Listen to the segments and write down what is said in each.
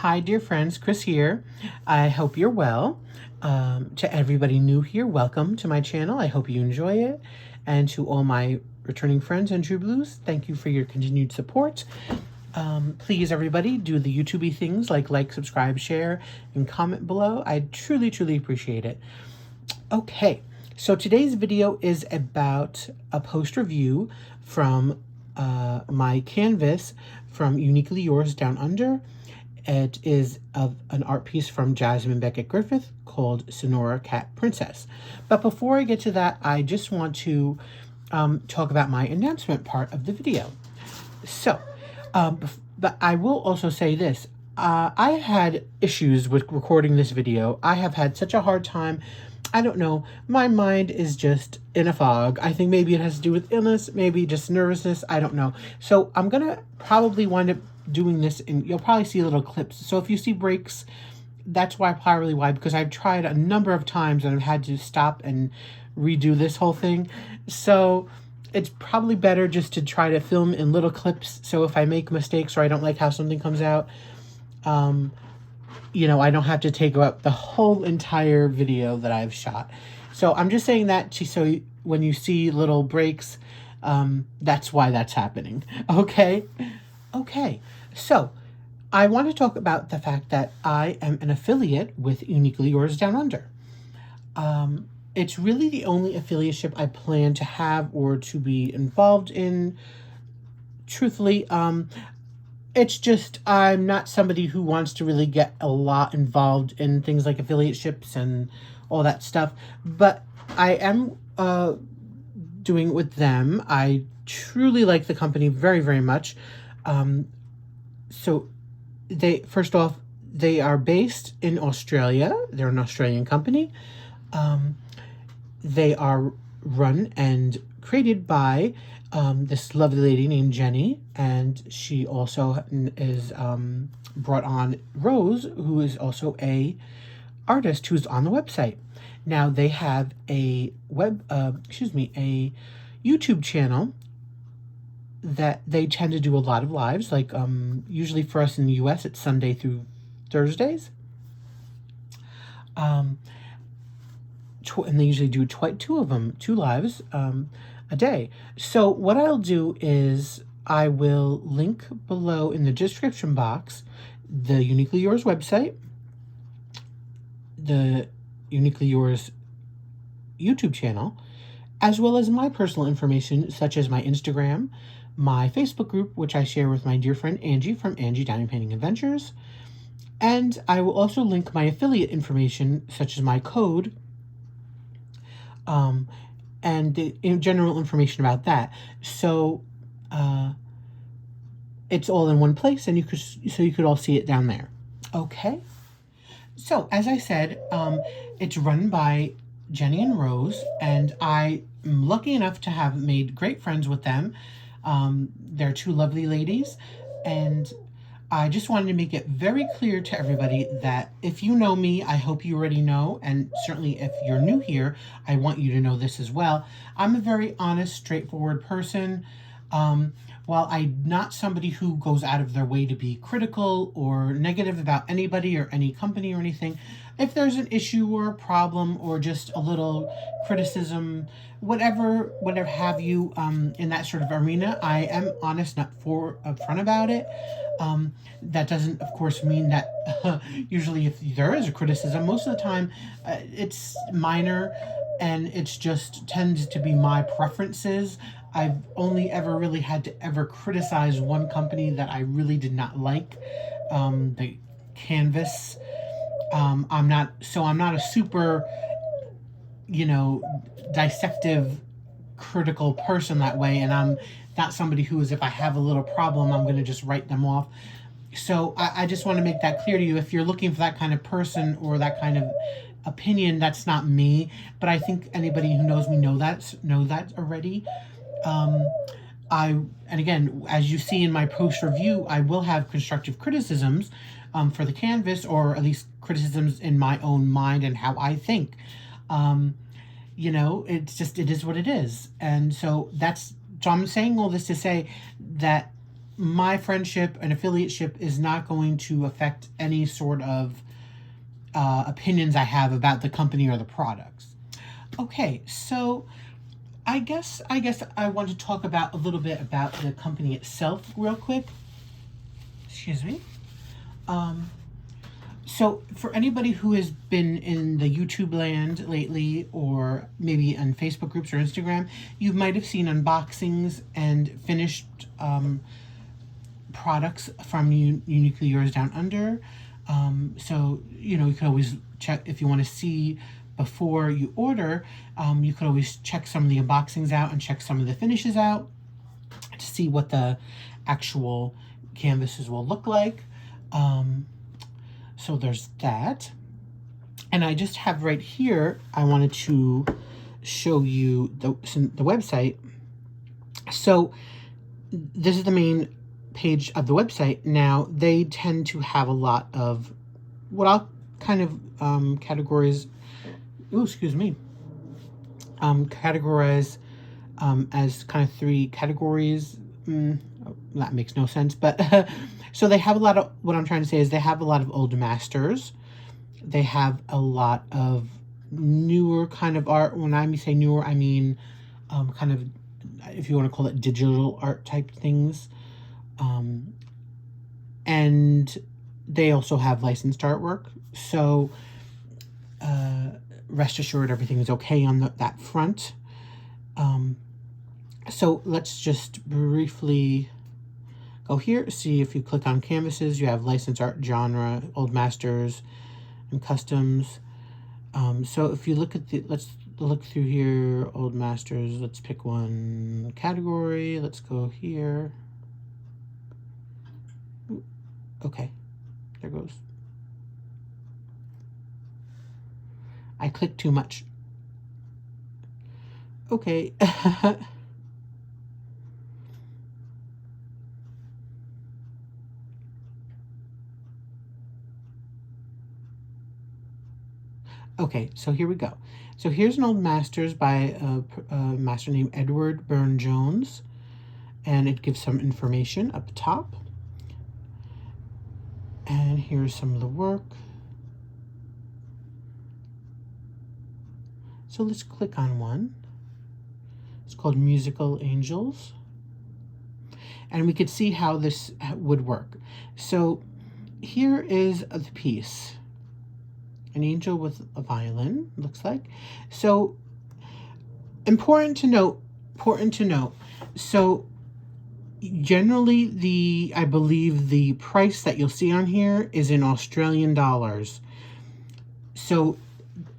Hi, dear friends, Chris here. I hope you're well. To everybody new here, welcome to my channel. I hope you enjoy it. And to all my returning friends and True Blues, thank you for your continued support. Please, everybody, do the YouTube-y things like, subscribe, share, and comment below. I truly, truly appreciate it. Okay, so today's video is about a post review from my canvas from Uniquely Yours Down Under. It is of an art piece from Jasmine Beckett Griffith called Sonora Cat Princess. But before I get to that, I just want to talk about my announcement part of the video. So, but I will also say this. I had issues with recording this video. I have had such a hard time. I don't know. My mind is just in a fog. I think maybe it has to do with illness, maybe just nervousness. I don't know. So I'm going to probably wind up doing this, and you'll probably see little clips. So if you see breaks, that's probably why, because I've tried a number of times and I've had to stop and redo this whole thing. So it's probably better just to try to film in little clips. So if I make mistakes or I don't like how something comes out, you know, I don't have to take up the whole entire video that I've shot. So I'm just saying that so when you see little breaks, that's why that's happening. Okay? Okay. So I want to talk about the fact that I am an affiliate with Uniquely Yours Down Under. It's really the only affiliateship I plan to have or to be involved in. Truthfully, it's just I'm not somebody who wants to really get a lot involved in things like affiliateships and all that stuff. But I am doing it with them. I truly like the company very, very much. So first off, they are based in Australia. They're an Australian company. They are run and created by this lovely lady named Jenny, and she also is brought on Rose, who is also a artist who's on the website. Now they have a a YouTube channel that they tend to do a lot of lives, like usually for us in the US it's Sunday through Thursdays. And they usually do two lives a day. So what I'll do is I will link below in the description box the Uniquely Yours website, the Uniquely Yours YouTube channel, as well as my personal information such as my Instagram, my Facebook group, which I share with my dear friend Angie from Angie Diamond Painting Adventures, and I will also link my affiliate information such as my code, and the general information about that. So it's all in one place, and you could all see it down there. Okay. So as I said, it's run by Jenny and Rose, and I am lucky enough to have made great friends with them. They're two lovely ladies, and I just wanted to make it very clear to everybody that if you know me, I hope you already know, and certainly if you're new here, I want you to know this as well. I'm a very honest, straightforward person. While I'm not somebody who goes out of their way to be critical or negative about anybody or any company or anything, if there's an issue or a problem or just a little criticism, whatever have you, in that sort of arena, I am honest, not upfront about it. That doesn't, of course, mean that usually if there is a criticism, most of the time it's minor and it's just tends to be my preferences. I've only ever really had to ever criticize one company that I really did not like, the canvas. I'm not a super, dissective, critical person that way, and I'm not somebody who is, if I have a little problem, I'm going to just write them off. So I just want to make that clear to you. If you're looking for that kind of person or that kind of opinion, that's not me. But I think anybody who knows me know that already. And again, as you see in my post review, I will have constructive criticisms for the canvas, or at least criticisms in my own mind and how I think. It is what it is. And so I'm saying all this to say that my friendship and affiliateship is not going to affect any sort of opinions I have about the company or the products. Okay, so I guess I want to talk about a little bit about the company itself real quick. Excuse me. So for anybody who has been in the YouTube land lately, or maybe on Facebook groups or Instagram, you might have seen unboxings and finished products from Uniquely Yours Down Under. So, you know, you can always check if you want to see before you order. You could always check some of the unboxings out and check some of the finishes out to see what the actual canvases will look like. So there's that. And I just have right here, I wanted to show you the website. So this is the main page of the website. Now, they tend to have a lot of what I'll kind of categorize as kind of 3 categories. That makes no sense, but so they have a lot of, what I'm trying to say is they have a lot of old masters. They have a lot of newer kind of art. When I say newer, I mean kind of, if you want to call it, digital art type things. And they also have licensed artwork. So rest assured everything is okay on that front. So let's just briefly go here. See, if you click on canvases, you have licensed art, genre, old masters, and customs. So if you look at let's look through here, old masters. Let's pick one category. Let's go here. Okay, there goes. I clicked too much. Okay. Okay, so here we go. So here's an old masters by a master named Edward Burne-Jones, and it gives some information up top. And here's some of the work. So let's click on one. It's called Musical Angels. And we could see how this would work. So here is the piece. An angel with a violin, looks like. So important to note. So generally I believe the price that you'll see on here is in Australian dollars. So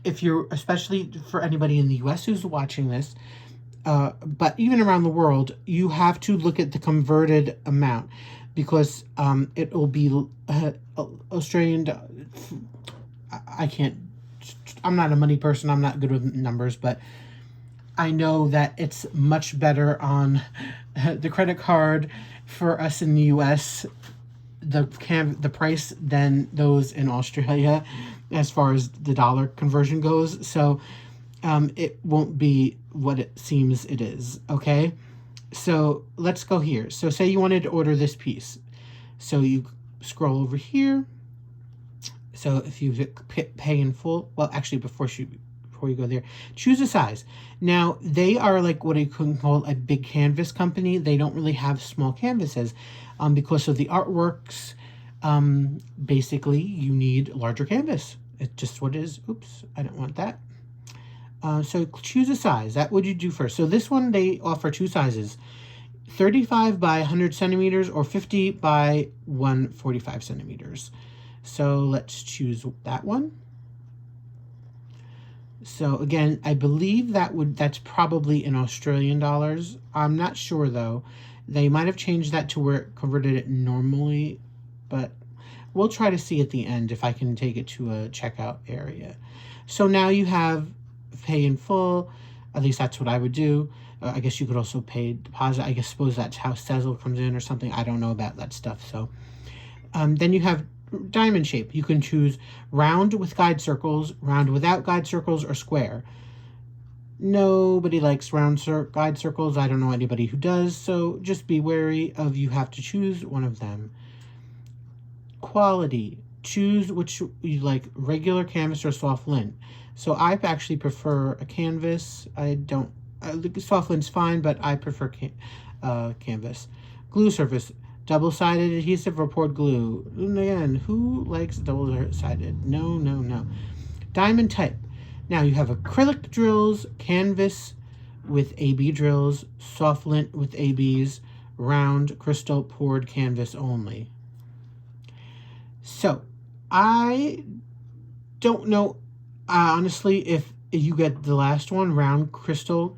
if you're, especially for anybody in the US who's watching this, but even around the world, you have to look at the converted amount, because it will be Australian. I'm not a money person. I'm not good with numbers, but I know that it's much better on the credit card for us in the US, the price, than those in Australia as far as the dollar conversion goes. So it won't be what it seems it is. Okay, so let's go here. So say you wanted to order this piece. So you scroll over here. So if you pay in full, well, actually before you go there, choose a size. Now, they are like what you could call a big canvas company. They don't really have small canvases because of the artworks. Basically, you need larger canvas. It's just what it is. Oops, I don't want that. So choose a size. That would you do first. So this one, they offer 2 sizes, 35 by 100 centimeters or 50 by 145 centimeters. So let's choose that one. So again, I believe that's probably in Australian dollars. I'm not sure though. They might have changed that to where it converted it normally, but we'll try to see at the end if I can take it to a checkout area. So now you have pay in full. At least that's what I would do. I guess you could also pay deposit. I suppose that's how Sezzle comes in or something. I don't know about that stuff. So then you have diamond shape. You can choose round with guide circles, round without guide circles, or square. Nobody likes guide circles. I don't know anybody who does, so just be wary of you have to choose one of them. Quality. Choose which you like, regular canvas or soft lint. So I actually prefer a canvas. I don't, soft lint's fine, but I prefer canvas. Glue surface. Double-sided adhesive or poured glue. And again, who likes double-sided? No, no, no. Diamond type. Now you have acrylic drills, canvas with AB drills, soft lint with ABs, round crystal poured canvas only. So I don't know, honestly, if you get the last one, round crystal.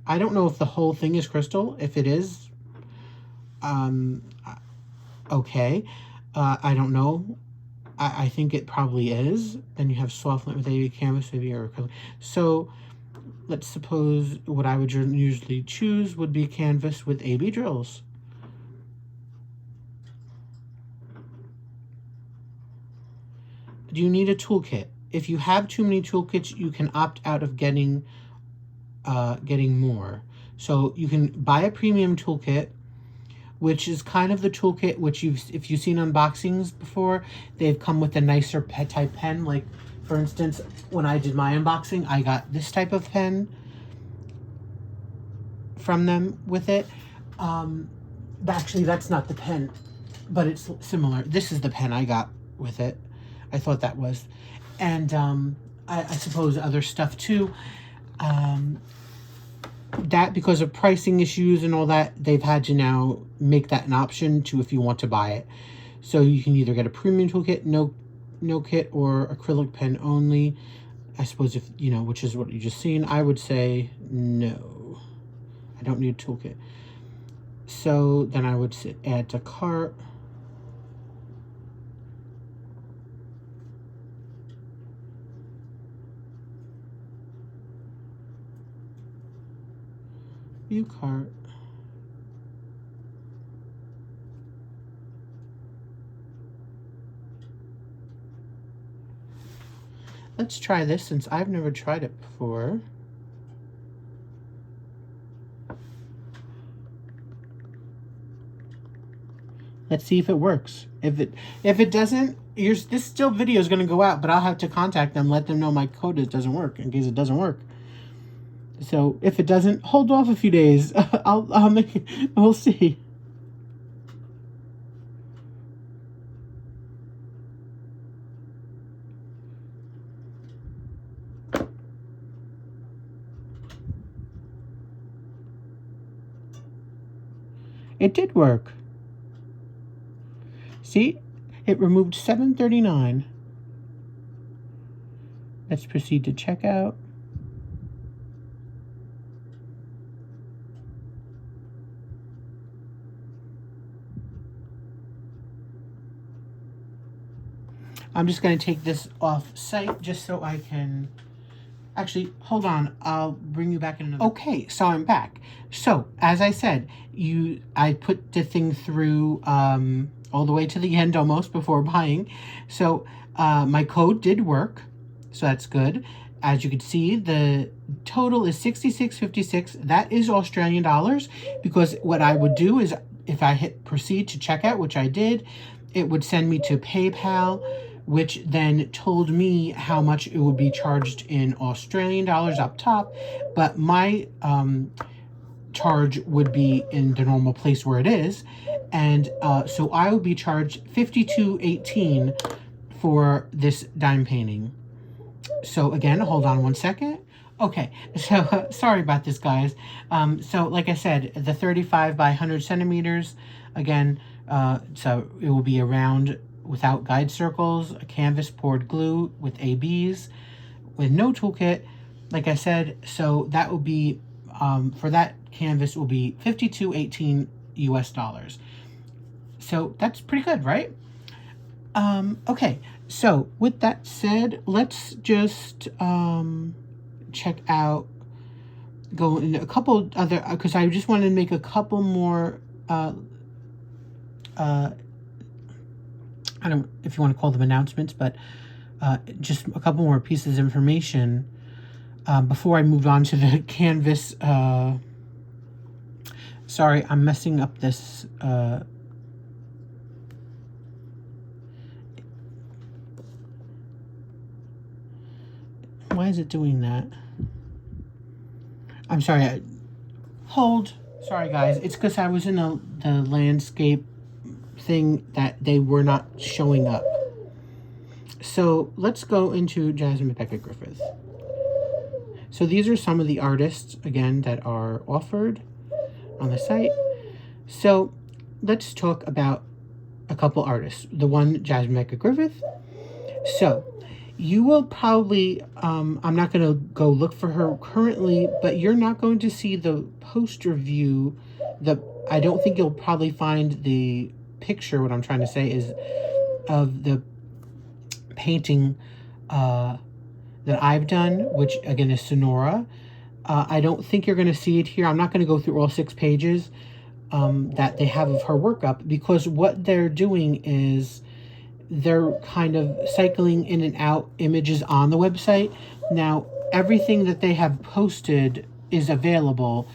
I don't know if the whole thing is crystal. If it is, okay. I don't know. I think it probably is. Then you have soft lint with AB canvas, maybe, or acrylic. So let's suppose what I would usually choose would be canvas with AB drills. Do you need a toolkit? If you have too many toolkits, you can opt out of getting more. So you can buy a premium toolkit, which is kind of the toolkit which if you've seen unboxings before, they've come with a nicer type pen. Like, for instance, when I did my unboxing, I got this type of pen from them with it. Actually, that's not the pen, but it's similar. This is the pen I got with it. I thought that was. And I suppose other stuff too. That, because of pricing issues and all that, they've had to now make that an option to if you want to buy it. So you can either get a premium toolkit, no kit, or acrylic pen only. I suppose if, you know, which is what you just seen, I would say no. I don't need a toolkit. So then I would add to cart. View cart. Let's try this since I've never tried it before. Let's see if it works. If it doesn't, this still video is going to go out, but I'll have to contact them, let them know my code doesn't work in case it doesn't work. So if it doesn't, hold off a few days. I'll make it. We'll see. It did work. See, it removed $7.39. Let's proceed to checkout. I'm just going to take this off site just so I can... Actually, hold on. I'll bring you back in another... Okay, so I'm back. So, as I said, I put the thing through all the way to the end almost before buying. So, my code did work. So, that's good. As you can see, the total is $66.56. That is Australian dollars, because what I would do is if I hit proceed to checkout, which I did, it would send me to PayPal, which then told me how much it would be charged in Australian dollars up top, but my charge would be in the normal place where it is, and so I would be charged $52.18 for this dime painting. So again, hold on one second. Okay, so sorry about this, guys. So like I said, the 35 by 100 centimeters, again, so it will be around without guide circles, a canvas poured glue with ABs, with no toolkit, like I said. So that will be, for that canvas will be $52.18 US dollars. So that's pretty good, right? Okay, so with that said, let's just check out, go in a couple other, because I just wanted to make a couple more, I don't if you want to call them announcements, but just a couple more pieces of information Before I move on to the canvas, sorry, I'm messing up this. Why is it doing that? I'm sorry. Hold. Sorry, guys. It's because I was in the landscape thing that they were not showing up. So let's go into Jasmine Beckett Griffith. So these are some of the artists, again, that are offered on the site. So let's talk about a couple artists. The one, Jasmine Beckett Griffith. So you will probably, I'm not going to go look for her currently, but you're not going to see the poster view. I don't think you'll probably find the picture, what I'm trying to say is, of the painting that I've done, which again is Sonora. I don't think you're going to see it here. I'm not going to go through all 6 pages that they have of her work up, because what they're doing is they're kind of cycling in and out images on the website. Now, everything that they have posted is available.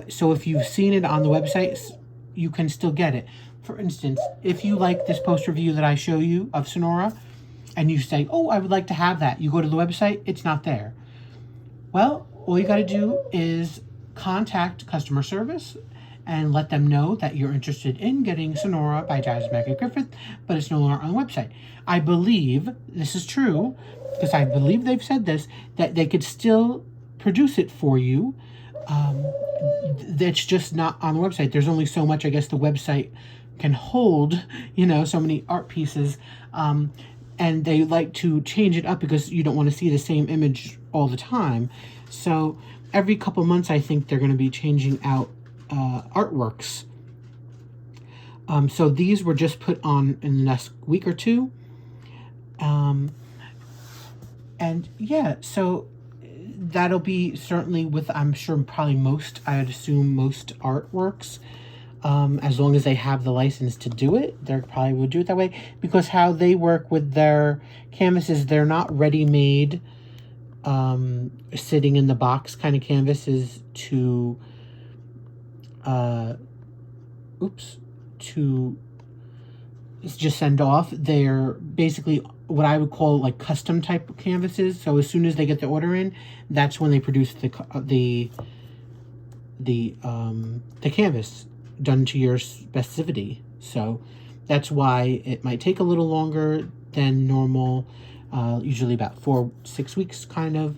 So if you've seen it on the website, you can still get it. For instance, if you like this poster view that I show you of Sonora, and you say, oh, I would like to have that. You go to the website, it's not there. Well, all you got to do is contact customer service and let them know that you're interested in getting Sonora by Jasmine Beckett Griffith, but it's no longer on the website. I believe, this is true, because I believe they've said this, that they could still produce it for you. It's just not on the website. There's only so much, I guess, the website can hold, so many art pieces. And they like to change it up because you don't want to see the same image all the time. So every couple months, I think they're going to be changing out artworks. So these were just put on in the next week or two. And yeah, so that'll be certainly with, I'm sure, probably most, I would assume most artworks. As long as they have the license to do it, they probably would do it that way. Because how they work with their canvases, they're not ready-made, sitting in the box kind of canvases to just send off. They're basically what I would call like custom type canvases. So as soon as they get the order in, that's when they produce the canvas done to your specificity. So that's why it might take a little longer than normal, usually about 4-6 weeks kind of,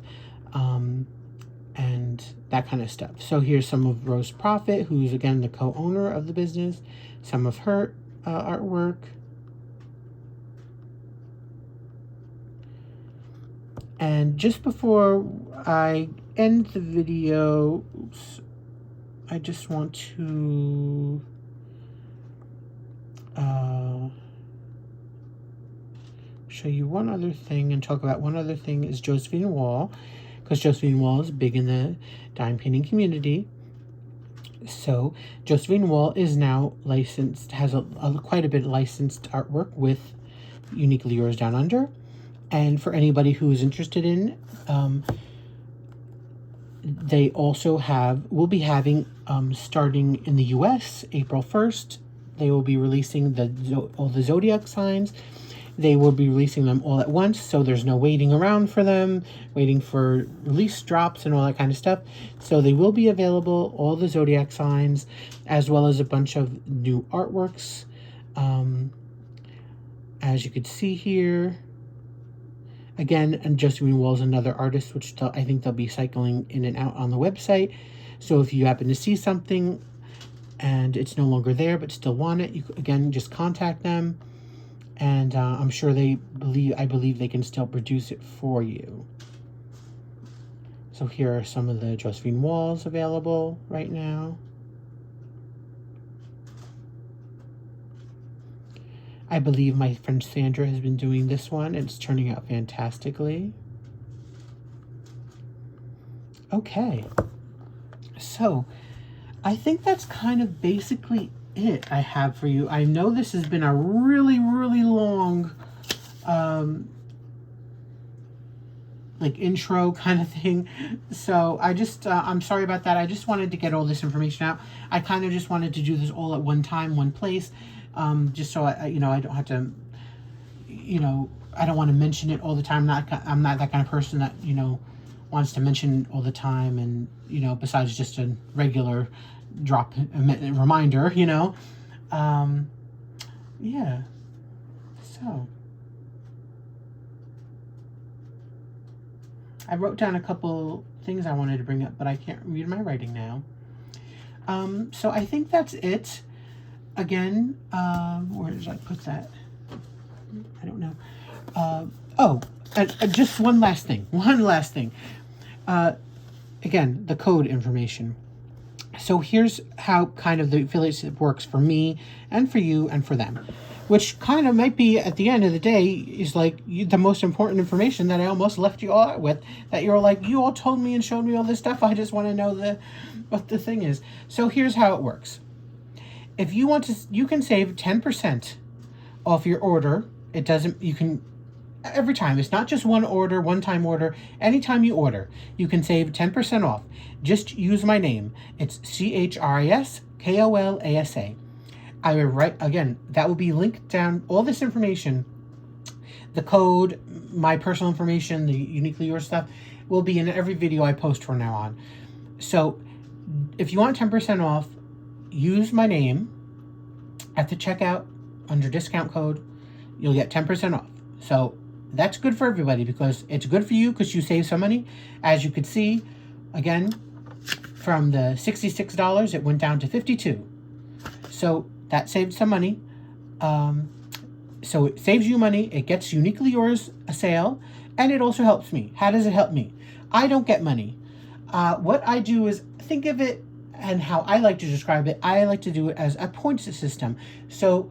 and that kind of stuff. So here's some of Rose Proffitt, who's again the co-owner of the business, some of her artwork. And just before I end the video, I just want to show you one other thing and talk about one other thing is Josephine Wall, because Josephine Wall is big in the dime painting community. So Josephine Wall is now licensed, has quite a bit of licensed artwork with Uniquely Yours Down Under. And for anybody who is interested in, they also will be having, starting in the US, April 1st, they will be releasing all the zodiac signs. They will be releasing them all at once, so there's no waiting around for them, waiting for release drops and all that kind of stuff. So they will be available, all the zodiac signs, as well as a bunch of new artworks. As you could see here, again, and Josephine Wall is another artist, which I think they'll be cycling in and out on the website. So if you happen to see something and it's no longer there but still want it, you again just contact them, and I'm sure I believe they can still produce it for you. So here are some of the Josephine Walls available right now. I believe my friend Sandra has been doing this one. It's turning out fantastically. Okay. So, I think that's kind of basically it I have for you. I know this has been a really, really long like intro kind of thing. So I just, I'm sorry about that. I just wanted to get all this information out. I kind of just wanted to do this all at one time, one place, just so I don't have to, I don't want to mention it all the time. I'm not that kind of person that, wants to mention all the time, and, besides just a regular drop reminder, yeah. So I wrote down a couple things I wanted to bring up, but I can't read my writing now. So I think that's it. Again, where did I put that? I don't know. Just one last thing. Again, the code information. So here's how kind of the affiliate works for me and for you and for them, which kind of might be, at the end of the day, is like the most important information that I almost left you all out with, that you're like, you all told me and showed me all this stuff. I just want to know what the thing is. So here's how it works. If you want to, you can save 10% off your order. You can, every time. It's not just one time order. Anytime you order, you can save 10% off. Just use my name. It's CHRISKOLASA. I will write, again, that will be linked down, all this information, the code, my personal information, the uniquely yours stuff, will be in every video I post from now on. So if you want 10% off, use my name at the checkout under discount code. You'll get 10% off. So that's good for everybody, because it's good for you because you save some money. As you could see, again, from the $66, it went down to $52. So that saved some money. So it saves you money. It gets Uniquely Yours a sale, and it also helps me. How does it help me? I don't get money. What I do is, think of it, and how I like to describe it, I like to do it as a points system. So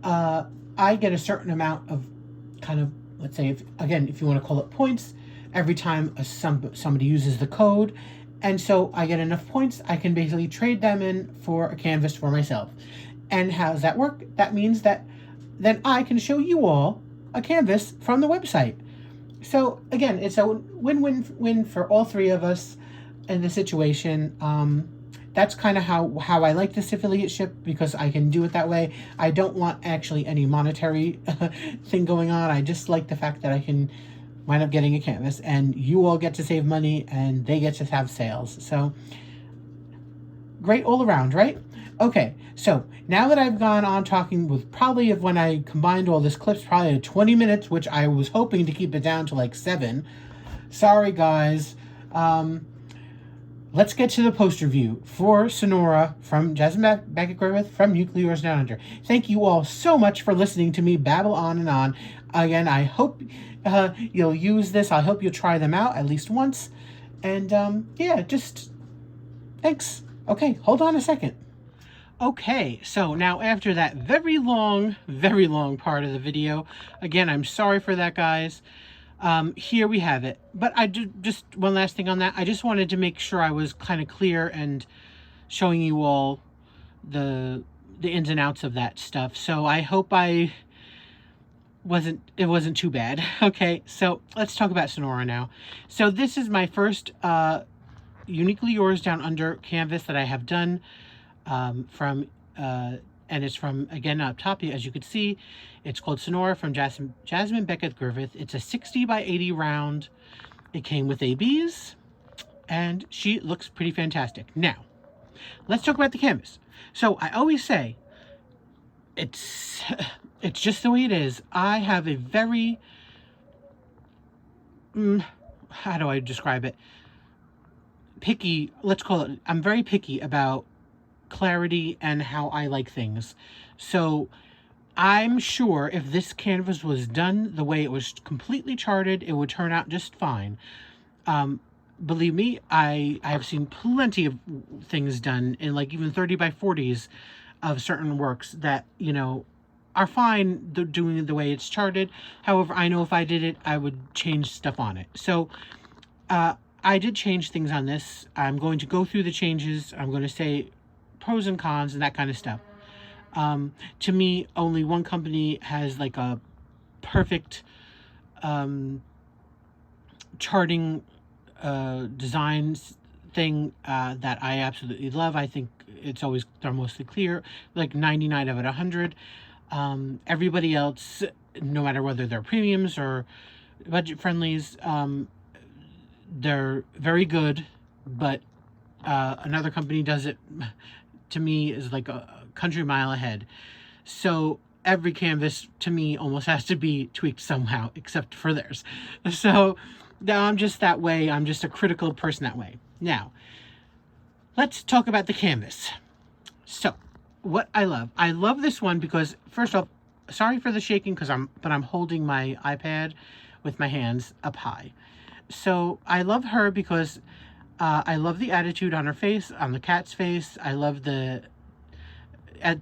I get a certain amount of kind of, let's say, if you want to call it points, every time somebody uses the code. And so I get enough points, I can basically trade them in for a canvas for myself. And how does that work? That means that then I can show you all a canvas from the website. So again, it's a win-win-win for all three of us in the situation. That's kind of how I like this affiliateship, because I can do it that way. I don't want actually any monetary thing going on. I just like the fact that I can wind up getting a canvas, and you all get to save money, and they get to have sales. So great all around, right? Okay, so now that I've gone on talking with, probably, of when I combined all this clips, probably 20 minutes, which I was hoping to keep it down to like 7. Sorry, guys. Let's get to the poster view for Sonora from Jasmine Beckett Griffith from Uniquely Yours Down Under. Thank you all so much for listening to me babble on and on. Again, I hope you'll use this. I hope you'll try them out at least once. And yeah, just thanks. Okay, hold on a second. Okay, so now after that very long part of the video, again, I'm sorry for that, guys. Here we have it. But I do, just one last thing on that. I just wanted to make sure I was kind of clear and showing you all the ins and outs of that stuff. So I hope it wasn't too bad. Okay, so let's talk about Sonora now. So this is my first Uniquely Yours Down Under canvas that I have done, and it's from, again, up top, as you could see, it's called Sonora from Jasmine Beckett Griffith. It's a 60 by 80 round. It came with ABs, and she looks pretty fantastic. Now, let's talk about the canvas. So I always say, it's just the way it is. I have a very, how do I describe it? Picky, let's call it, I'm very picky about clarity and how I like things. So I'm sure if this canvas was done the way it was completely charted, it would turn out just fine. Believe me, I have seen plenty of things done in like even 30 by 40s of certain works that, are fine doing it the way it's charted. However, I know if I did it, I would change stuff on it. So I did change things on this. I'm going to go through the changes. I'm going to say pros and cons and that kind of stuff. To me, only one company has like a perfect charting designs thing that I absolutely love. I think they're mostly clear, like 99 out of 100. Everybody else, no matter whether they're premiums or budget friendlies, they're very good, but another company does it, to me, is like a country mile ahead. So every canvas to me almost has to be tweaked somehow, except for theirs. So I'm just that way. I'm just a critical person that way. Now, let's talk about the canvas. So what I love this one because, first off, sorry for the shaking because I'm holding my iPad with my hands up high. So I love her because I love the attitude on her face, on the cat's face. I love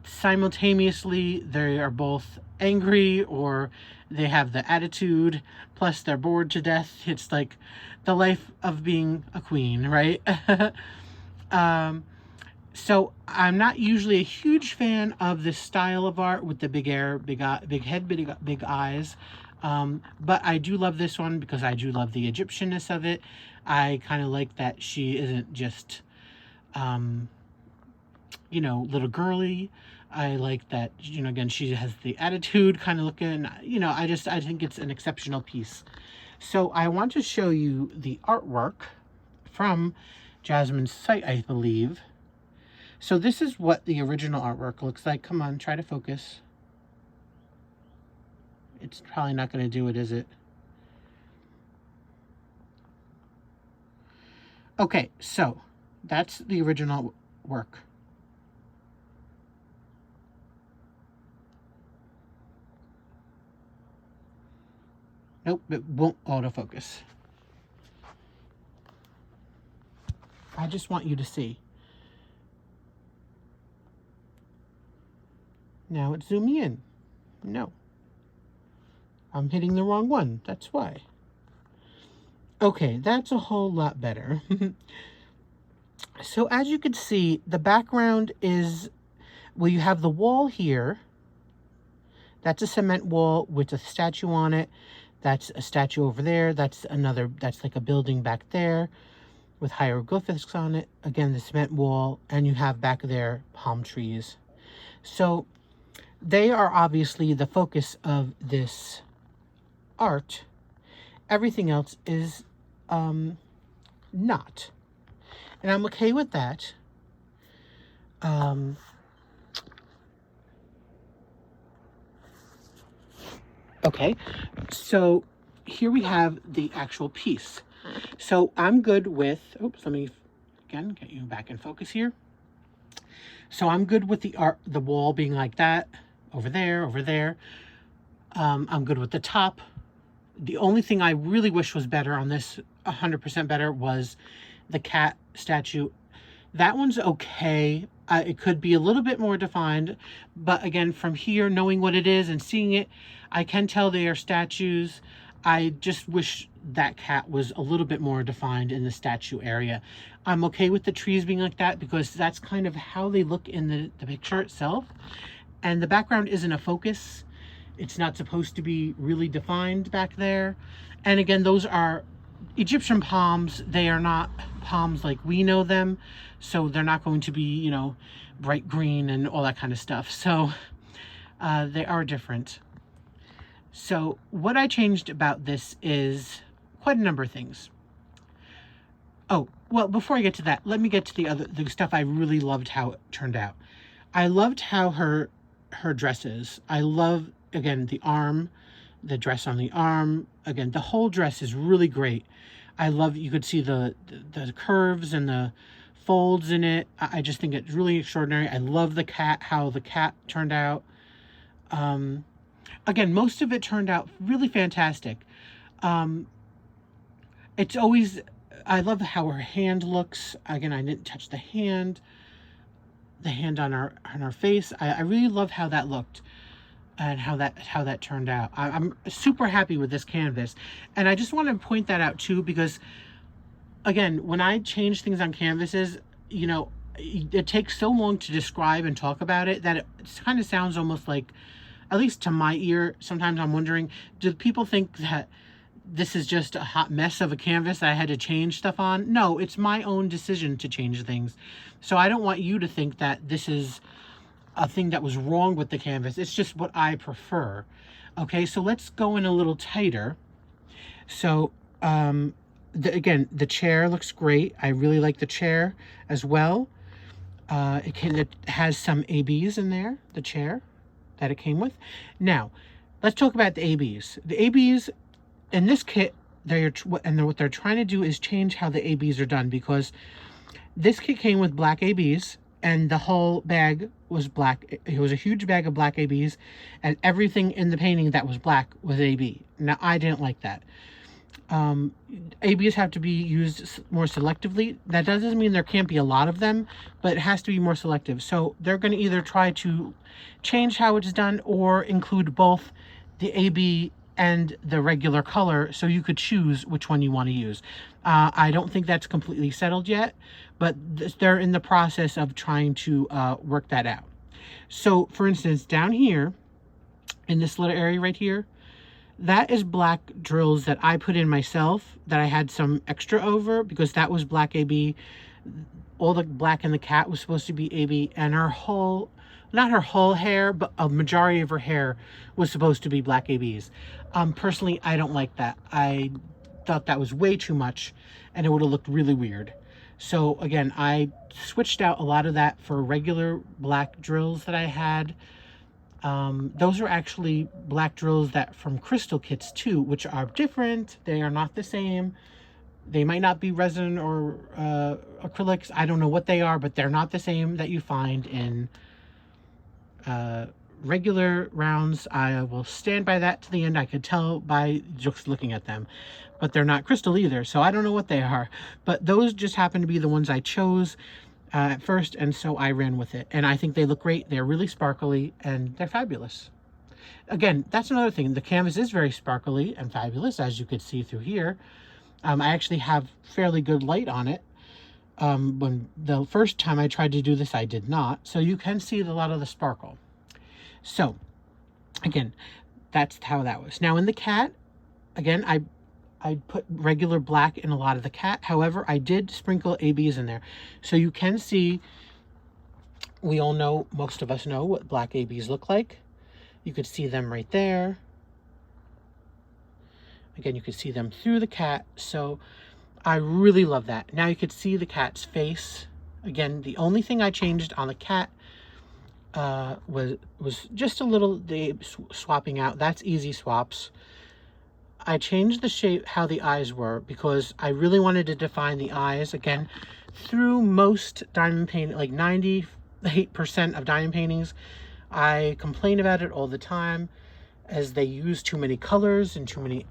simultaneously they are both angry or they have the attitude, plus they're bored to death. It's like the life of being a queen, right? So I'm not usually a huge fan of this style of art with the big hair, big head, big eyes. But I do love this one because I do love the Egyptianness of it. I kind of like that she isn't just, little girly. I like that, again, she has the attitude kind of looking, I think it's an exceptional piece. So I want to show you the artwork from Jasmine's site, I believe. So this is what the original artwork looks like. Come on, try to focus. It's probably not going to do it, is it? Okay, so that's the original work. Nope, it won't autofocus. I just want you to see. Now it's zooming in. No. I'm hitting the wrong one. That's why. Okay, that's a whole lot better. So as you can see, the background is, well, you have the wall here. That's a cement wall with a statue on it. That's a statue over there. That's like a building back there with hieroglyphics on it. Again, the cement wall, and you have back there palm trees. So they are obviously the focus of this art. Everything else is not. And I'm okay with that. Okay, so here we have the actual piece. So I'm good with, oops, let me again get you back in focus here. So I'm good with the wall being like that, over there. I'm good with the top. The only thing I really wish was better on this, 100% better, was the cat statue. That one's okay. It could be a little bit more defined, but again, from here, knowing what it is and seeing it, I can tell they are statues. I just wish that cat was a little bit more defined in the statue area. I'm okay with the trees being like that because that's kind of how they look in the picture itself. And the background isn't a focus. It's not supposed to be really defined back there. And again, those are Egyptian palms. They are not palms like we know them. So they're not going to be, bright green and all that kind of stuff. So they are different. So what I changed about this is quite a number of things. Oh, well, before I get to that, let me get to the stuff I really loved how it turned out. I loved how her dress is. I love, again, the dress on the arm. Again, the whole dress is really great. I love, you could see the curves and the folds in it. I just think it's really extraordinary. I love the cat, how the cat turned out. Again, most of it turned out really fantastic. It's always, I love how her hand looks. Again, I didn't touch the hand on her face. I really love how that looked and how that turned out. I'm super happy with this canvas. And I just want to point that out too, because again, when I change things on canvases, it takes so long to describe and talk about it that it kind of sounds almost like, at least to my ear, sometimes I'm wondering, do people think that this is just a hot mess of a canvas I had to change stuff on. No, it's my own decision to change things. So I don't want you to think that this is a thing that was wrong with the canvas. It's just what I prefer. Okay, so let's go in a little tighter. So again, the chair looks great. I really like the chair as well. It has some ABs in there, the chair that it came with. Now, let's talk about the ABs. The ABs in this kit, what they're trying to do is change how the ABs are done, because this kit came with black ABs and the whole bag was black. It was a huge bag of black ABs, and everything in the painting that was black was AB. Now, I didn't like that. ABs have to be used more selectively. That doesn't mean there can't be a lot of them, but it has to be more selective. So they're going to either try to change how it's done or include both the AB and the regular color, so you could choose which one you want to use. I don't think that's completely settled yet, but they're in the process of trying to work that out. So for instance, down here in this little area right here, that is black drills that I put in myself, that I had some extra over because that was black AB. All the black in the cat was supposed to be AB, and her whole, not her whole hair, but a majority of her hair was supposed to be black ABs. Personally, I don't like that. I thought that was way too much, and it would have looked really weird. So again, I switched out a lot of that for regular black drills that I had. Those are actually black drills that from crystal kits too, which are different. They are not the same. They might not be resin or acrylics. I don't know what they are, but they're not the same that you find in regular rounds. I will stand by that to the end. I could tell by just looking at them, but they're not crystal either. So I don't know what they are, but those just happen to be the ones I chose at first, and so I ran with it, and I think they look great. They're really sparkly and they're fabulous. Again, that's another thing. The canvas is very sparkly and fabulous, as you could see through here. I actually have fairly good light on it. When the first time I tried to do this, I did not, so you can see a lot of the sparkle. So again, that's how that was. Now in the cat, again, I put regular black in a lot of the cat. However, I did sprinkle ABs in there. So you can see, we all know, most of us know what black ABs look like. You could see them right there. Again, you could see them through the cat. So I really love that. Now you could see the cat's face. Again, the only thing I changed on the cat was just a little, the swapping out. That's easy swaps. I changed the shape, how the eyes were, because I really wanted to define the eyes. Again, through most diamond paint, like 98% of diamond paintings, I complain about it all the time, as they use too many colors and too many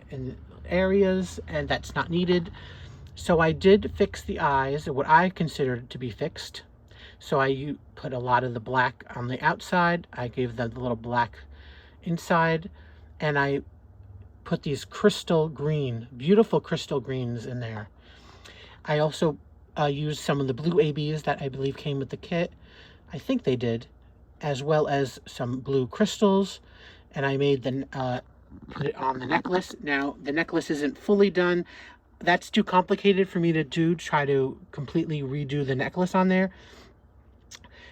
areas, and that's not needed. So I did fix the eyes, what I considered to be fixed. So I put a lot of the black on the outside. I gave them the little black inside, and I put these crystal green, beautiful crystal greens in there. I also used some of the blue ABs that I believe came with the kit. I think they did, as well as some blue crystals. And I made put it on the necklace. Now, the necklace isn't fully done. That's too complicated for me to do, try to completely redo the necklace on there.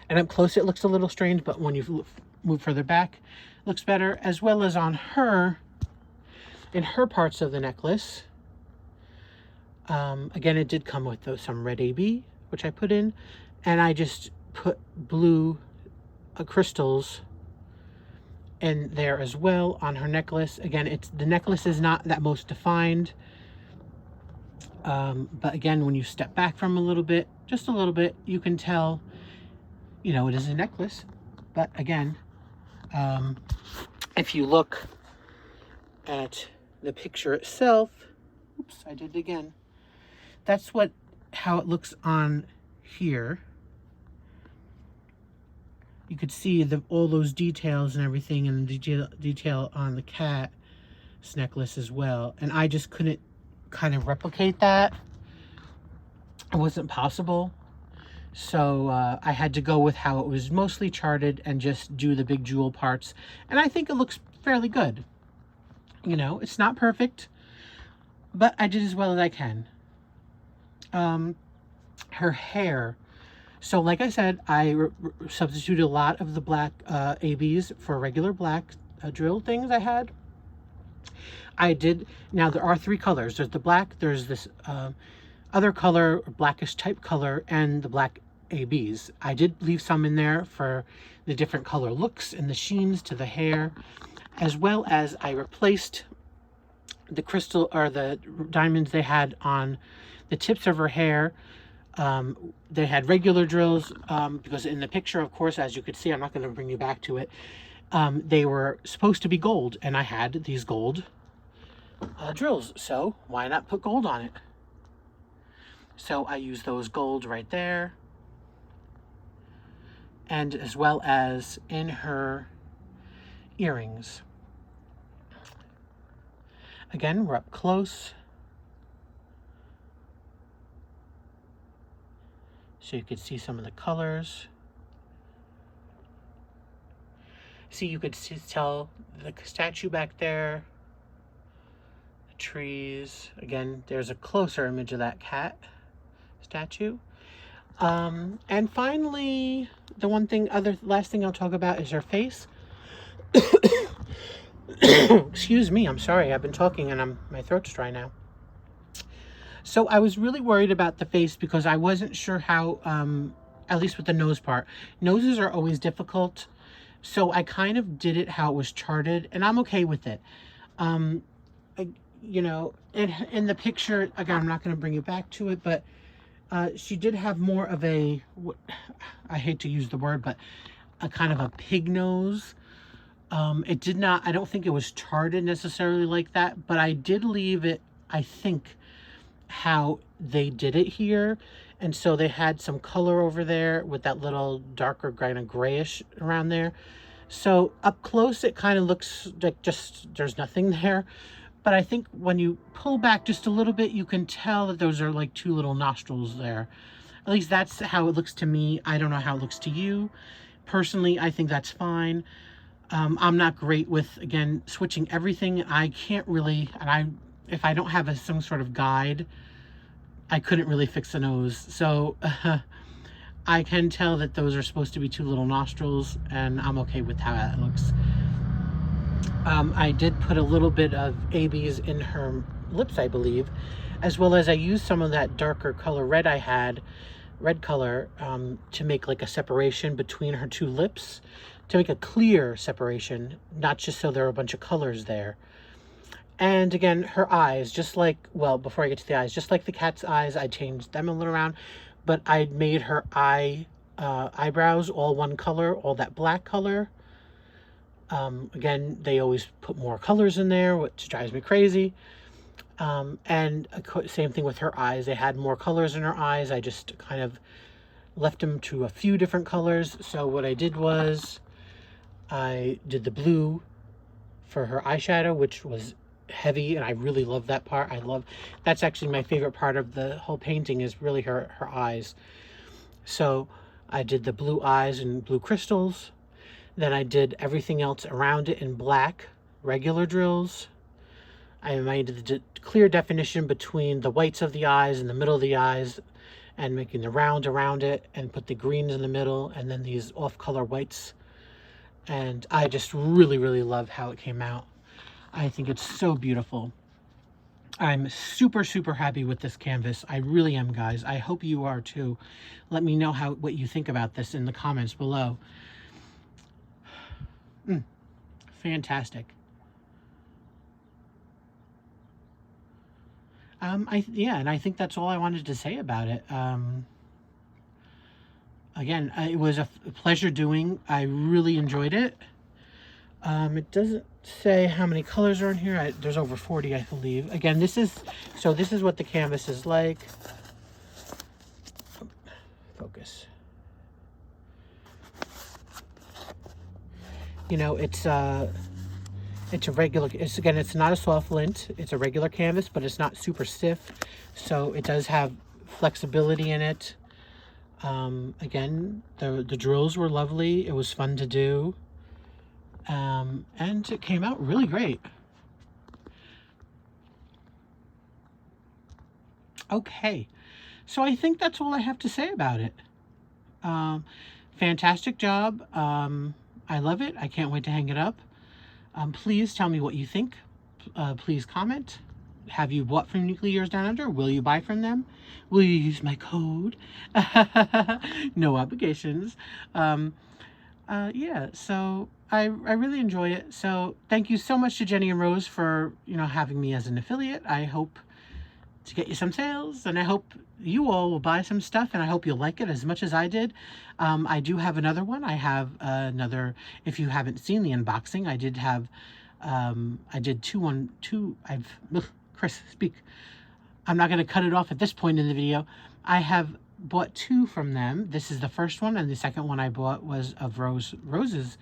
And up close, it looks a little strange, but when you move further back, it looks better. As well as on her, in her parts of the necklace. Again, it did come with some red AB, which I put in, and I just put blue crystals in there as well on her necklace. Again, the necklace is not that most defined, but again, when you step back from a little bit, just a little bit, you can tell, you know, it is a necklace. But again, if you look at the picture itself, oops, I did it again. That's how it looks on here. You could see all those details and everything, and the detail on the cat's necklace as well. And I just couldn't kind of replicate that. It wasn't possible. So I had to go with how it was mostly charted and just do the big jewel parts. And I think it looks fairly good. You know, it's not perfect. but I did as well as I can. Her hair. So like I said, I substituted a lot of the black ABs for regular black drill things I had. I did, now there are 3 colors. There's the black, there's this other color, blackish type color, and the black ABs. I did leave some in there for the different color looks and the sheens to the hair, as well as I replaced the crystal or the diamonds they had on the tips of her hair. They had regular drills because in the picture, of course, as you could see, I'm not going to bring you back to it, they were supposed to be gold, and I had these gold drills, so why not put gold on it? So I used those gold right there, and as well as in her earrings. Again, we're up close, so you could see some of the colors. See, you could tell the statue back there, the trees. Again, there's a closer image of that cat statue. And finally, the last thing I'll talk about is her face. Excuse me, I'm sorry, I've been talking and my throat's dry now. So I was really worried about the face because I wasn't sure how, at least with the nose part. Noses are always difficult, so I kind of did it how it was charted, and I'm okay with it. You know, in the picture, again, I'm not going to bring you back to it, but she did have more of a, I hate to use the word, but a kind of a pig nose. It did not, I don't think it was charted necessarily like that, but I did leave it, I think, how they did it here. And so they had some color over there with that little darker kind of grayish around there. So up close, it kind of looks like just, there's nothing there. But I think when you pull back just a little bit, you can tell that those are like 2 little nostrils there. At least that's how it looks to me. I don't know how it looks to you. Personally, I think that's fine. I'm not great with, again, switching everything. I can't really, and if I don't have some sort of guide, I couldn't really fix the nose. So I can tell that those are supposed to be 2 little nostrils, and I'm okay with how that looks. I did put a little bit of ABs in her lips, I believe, as well as I used some of that darker color red I had, red color, to make like a separation between her 2 lips, to make a clear separation, not just so there are a bunch of colors there. And again, her eyes, just like, well, before I get to the eyes, just like the cat's eyes, I changed them a little around, but I made her eyebrows all one color, all that black color. Again, they always put more colors in there, which drives me crazy. And same thing with her eyes. They had more colors in her eyes. I just kind of left them to a few different colors. So what I did was I did the blue for her eyeshadow, which was heavy, and I really love that part. That's actually my favorite part of the whole painting, is really her eyes. So I did the blue eyes and blue crystals. Then I did everything else around it in black, regular drills. I made the clear definition between the whites of the eyes and the middle of the eyes, and making the round around it, and put the greens in the middle, and then these off-color whites. And I just really, really love how it came out. I think it's so beautiful. I'm super, super happy with this canvas. I really am, guys. I hope you are too. Let me know what you think about this in the comments below. Fantastic. Yeah, and I think that's all I wanted to say about it. Again, it was a pleasure doing. I really enjoyed it. It doesn't say how many colors are in here. There's over 40, I believe. Again, this is what the canvas is like. Focus. You know, it's a regular, it's not a soft lint. It's a regular canvas, but it's not super stiff. So it does have flexibility in it. Again, the drills were lovely. It was fun to do. And it came out really great. Okay, so I think that's all I have to say about it. Um, Fantastic job. I love it. I can't wait to hang it up. Please tell me what you think. Please comment. Have you bought from Uniquely Yours Down Under? Will you buy from them? Will you use my code? No obligations. Yeah, so I really enjoy it. So thank you so much to Jenny and Rose for, having me as an affiliate. I hope to get you some sales, and I hope you all will buy some stuff, and I hope you'll like it as much as I did. I do have another one. I have another, if you haven't seen the unboxing, I did have, I did Chris, speak. I'm not going to cut it off at this point in the video. I have bought 2 from them. This is the first one, and the second one I bought was of Rose's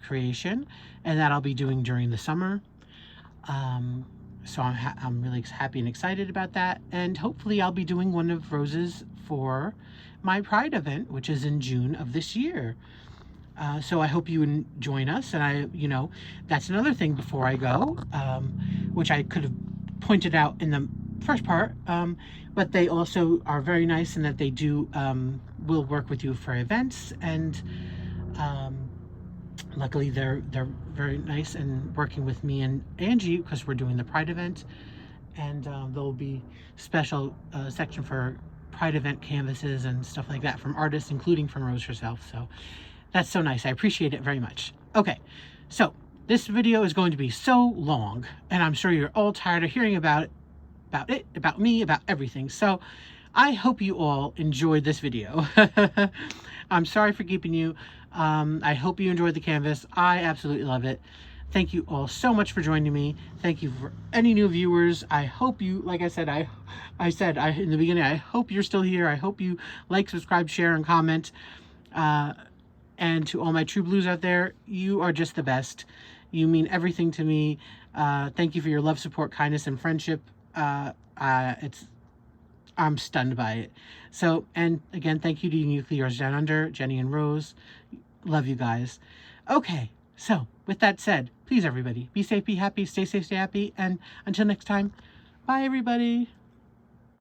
creation, and that I'll be doing during the summer. So I'm really happy and excited about that, and hopefully I'll be doing one of Rose's for my Pride event, which is in June of this year. So I hope you join us, and that's another thing before I go, which I could have pointed out in the first part, but they also are very nice in that they will work with you for events, and luckily they're very nice and working with me and Angie because we're doing the Pride event, and there'll be special section for Pride event canvases and stuff like that from artists, including from Rose herself. So that's so nice. I appreciate it very much. Okay, so this video is going to be so long, and I'm sure you're all tired of hearing about me, about everything. So I hope you all enjoyed this video. I'm sorry for keeping you. I hope you enjoyed the canvas. I absolutely love it. Thank you all so much for joining me. Thank you for any new viewers. I hope you, like I said, I said in the beginning, I hope you're still here. I hope you like, subscribe, share, and comment. And to all my true blues out there, you are just the best. You mean everything to me. Thank you for your love, support, kindness, and friendship. I'm stunned by it. So, and again, thank you to Uniquely Yours Down Under, Jenny and Rose. Love you guys. Okay, so with that said, please everybody, be safe, be happy, stay safe, stay happy, and until next time, bye everybody.